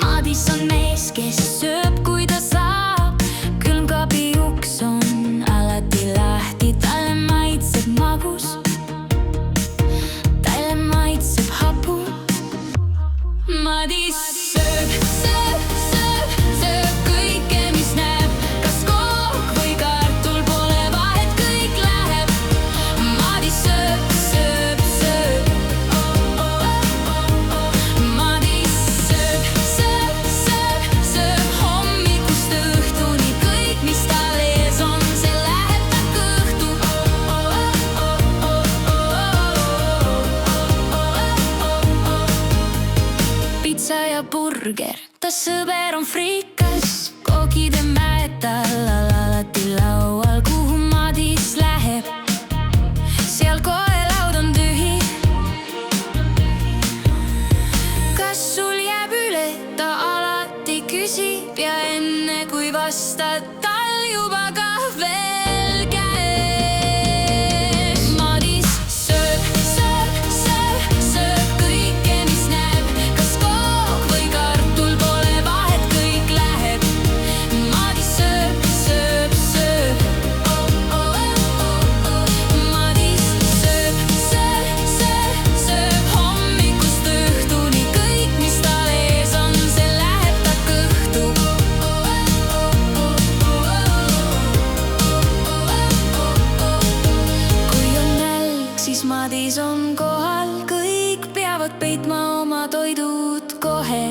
Madis on mees, kes sööb, kui ta saab. Külmkaabi uks on alati lahti, talle maitseb magus, talle maitseb hapu. Madis sööb, sööb, sööb, sööb kõike, mis näeb. Kas kook või kartul, pole vahet, kõik läheb. Madis sööb, sööb, sööb. Madis sööb, sööb, sööb, sööb hommikust õhtuni. Kõik, mis tal ees on, see läheb ta kõhtu. Pitsa ja burger, ta sõber on frikas. Kookide mäed tal alati laual, kuhu Madis läheb, seal koelaud on tühi. Kas sul jääb üle, ta alati küsib ja enne kui vastad, tal juba kahvel käes. Madis sööb, sööb, sööb, sööb kõike, mis näeb. Kas kook või kartul, pole vahet, kõik läheb. Madis sööb, sööb, sööb. Madis sööb, sööb, sööb, sööb hommikust õhtuni. Kõik, mis tal ees on, see läheb ta kõhtu. Kui on nälg, siis Madis on kohal. Kõik peavad peitma oma toidud kohe.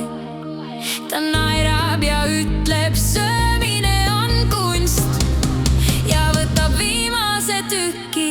Ta naerab ja ütleb, söömine on kunst, ja võtab viimase tüki